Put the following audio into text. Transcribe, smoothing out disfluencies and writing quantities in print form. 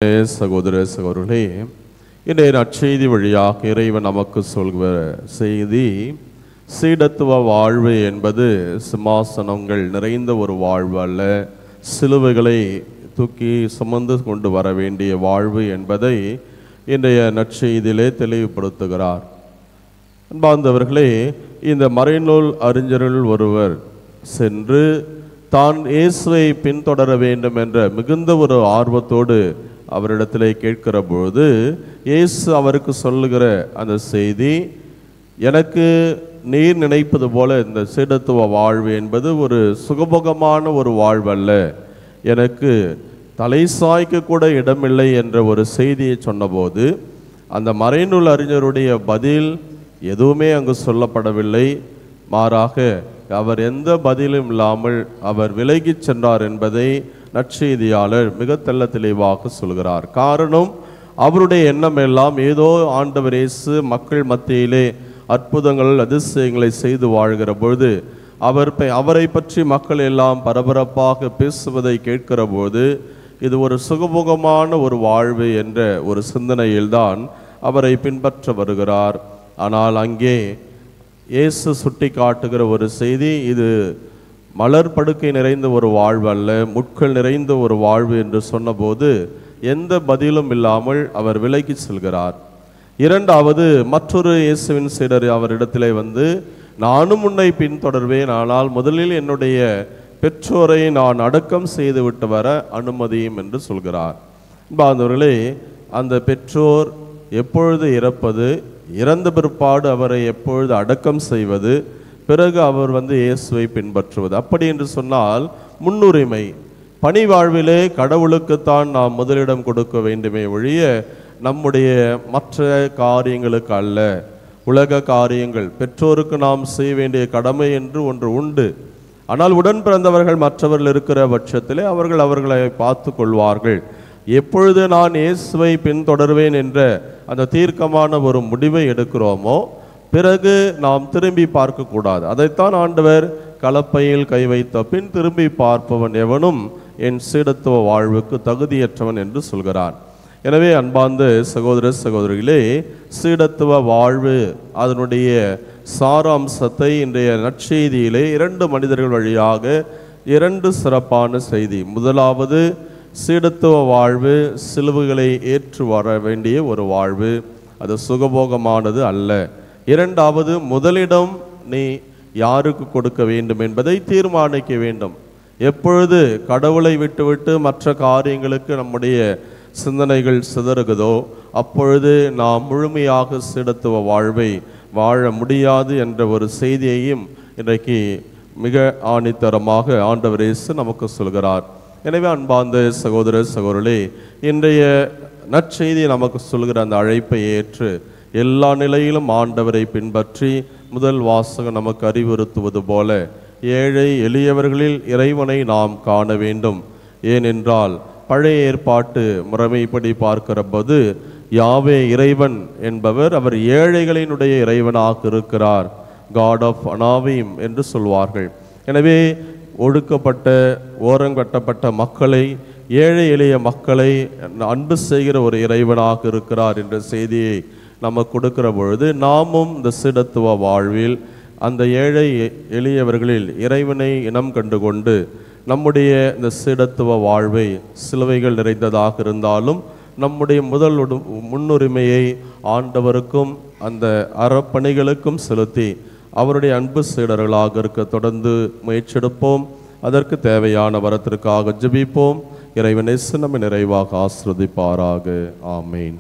சகோதர சகோதரர்களே, இன்றைய நற்செய்தி வழியாக இறைவன் நமக்கு சொல்கிற செய்தி, சீடத்துவ வாழ்வு என்பது சிம்மாசனங்கள் நிறைந்த ஒரு வாழ்வு அல்ல, சிலுவைகளை தூக்கி சுமந்து கொண்டு வர வேண்டிய வாழ்வு என்பதை இன்றைய நற்செய்தியிலே தெளிவுபடுத்துகிறார். அன்பார்ந்தவர்களே, இந்த மறைநூல் அறிஞர்கள் ஒருவர் சென்று தான் இயேசுவை பின்தொடர வேண்டும் என்ற மிகுந்த ஒரு ஆர்வத்தோடு அவரிடத்திலே கேட்கிற பொழுது, இயேசு அவருக்கு சொல்லுகிற அந்த செய்தி, எனக்கு நீர் நினைப்பது போல இந்த சீடத்துவ வாழ்வு என்பது ஒரு சுகபோகமான ஒரு வாழ்வல்ல, எனக்கு தலை சாய்க்க கூட இடமில்லை என்ற ஒரு செய்தியை சொன்னபோது, அந்த மறைநூல் அறிஞருடைய பதில் எதுவுமே அங்கு சொல்லப்படவில்லை. மாறாக அவர் எந்த பதிலும் இல்லாமல் அவர் விலகி சென்றார் என்பதை நற்செய்தியாளர் மிக தெள்ள தெளிவாக சொல்கிறார். காரணம், அவருடைய எண்ணம் எல்லாம் ஏதோ ஆண்டவர் இயேசு மக்கள் மத்தியிலே அற்புதங்கள் அதிசயங்களை செய்து வாழ்கிற பொழுது அவரை பற்றி மக்கள் எல்லாம் பரபரப்பாக பேசுவதை கேட்கிற போது, இது ஒரு சுகமுகமான ஒரு வாழ்வு என்ற ஒரு சிந்தனையில்தான் அவரை பின்பற்ற வருகிறார். ஆனால் அங்கே இயேசு சுட்டி காட்டுகிற ஒரு செய்தி, இது மலர் படுக்கை நிறைந்த ஒரு வாழ்வு அல்ல, முட்கள் நிறைந்த ஒரு வாழ்வு என்று சொன்னபோது எந்த பதிலும் இல்லாமல் அவர் விலகி செல்கிறார். இரண்டாவது, மற்றொரு இயேசுவின் சீடர் அவரிடத்திலே வந்து, நானும் உன்னை பின்தொடர்வேன், ஆனால் முதலில் என்னுடைய பெற்றோரை நான் அடக்கம் செய்து விட்டு வர அனுமதியும் என்று சொல்கிறார். பாந்தவர்களே, அந்த பெற்றோர் எப்பொழுது இறப்பது, இறந்த பிற்பாடு அவரை எப்பொழுது அடக்கம் செய்வது, பிறகு அவர் இயேசுவை பின்பற்றுவது, அப்படி என்று சொன்னால் முன்னுரிமை பணி வாழ்விலே கடவுளுக்குத்தான் நாம் முதலிடம் கொடுக்க வேண்டுமே ஒழிய நம்முடைய மற்ற காரியங்களுக்கு அல்ல. உலக காரியங்கள், பெற்றோருக்கு நாம் செய்ய வேண்டிய கடமை என்று ஒன்று உண்டு. ஆனால் உடன் பிறந்தவர்கள் மற்றவர்கள் இருக்கிற பட்சத்திலே அவர்களை பார்த்து கொள்வார்கள். எப்பொழுது நான் இயேசுவை பின்தொடர்வேன் என்ற அந்த தீர்க்கமான ஒரு முடிவை எடுக்கிறோமோ, பிறகு நாம் திரும்பி பார்க்கக்கூடாது. அதைத்தான் ஆண்டவர் கலப்பையில் கை வைத்த பின் திரும்பி பார்ப்பவன் எவனும் என் சீடத்துவ வாழ்வுக்கு தகுதியற்றவன் என்று சொல்கிறார். எனவே அன்பார்ந்த சகோதர சகோதரிகளே, சீடத்துவ வாழ்வு அதனுடைய சாராம்சத்தை இன்றைய நற்செய்தியிலே இரண்டு மனிதர்கள் வழியாக இரண்டு சிறப்பான செய்தி. முதலாவது, சீடத்துவ வாழ்வு சிலுவைகளை ஏற்று வர வேண்டிய ஒரு வாழ்வு, அது சுகபோகமானது அல்ல. இரண்டாவது, முதலிடம் நீ யாருக்கு கொடுக்க வேண்டும் என்பதை தீர்மானிக்க வேண்டும். எப்பொழுது கடவுளை விட்டுவிட்டு மற்ற காரியங்களுக்கு நம்முடைய சிந்தனைகள் சிதறுகிறதோ, அப்பொழுது நாம் முழுமையாக சீடத்துவ வாழ்வை வாழ முடியாது என்ற ஒரு செய்தியையும் இன்றைக்கு மிக ஆணித்தரமாக ஆண்டவர் இயேசு நமக்கு சொல்கிறார். எனவே அன்பார்ந்த சகோதர சகோதரர்களே, இன்றைய நற்செய்தி நமக்கு சொல்கிற அந்த அழைப்பை ஏற்று எல்லா நிலையிலும் ஆண்டவரை பின்பற்றி, முதல் வாசகம் நமக்கு அறிவுறுத்துவது போல ஏழை எளியவர்களில் இறைவனை நாம் காண வேண்டும். ஏனென்றால் பழைய ஏற்பாட்டு முறைமைப்படி பார்க்கிற போது யாவே இறைவன் என்பவர் அவர் ஏழைகளினுடைய இறைவனாக இருக்கிறார். காட் ஆஃப் அனாவீம் என்று சொல்வார்கள். எனவே ஒடுக்கப்பட்ட ஓரங்கட்டப்பட்ட மக்களை, ஏழை எளிய மக்களை அன்பு செய்கிற ஒரு இறைவனாக இருக்கிறார் என்ற செய்தியை நமக்கு கொடுக்கிற பொழுது, நாமும் இந்த சீடத்துவ வாழ்வில் அந்த ஏழை எளியவர்களில் இறைவனை இனம் கண்டு கொண்டு நம்முடைய இந்த சீடத்துவ வாழ்வை சிலுவைகள் நிறைந்ததாக இருந்தாலும் நம்முடைய முதல் முன்னுரிமையை ஆண்டவருக்கும் அந்த அறப்பணிகளுக்கும் செலுத்தி அவருடைய அன்பு சீடர்களாக இருக்க தொடர்ந்து முயற்சியெடுப்போம். அதற்கு தேவையான வரத்திற்காக ஜெபிப்போம். இறைவன் நம்மை நிறைவாக ஆசீர்வதிப்பாராக. ஆமேன்.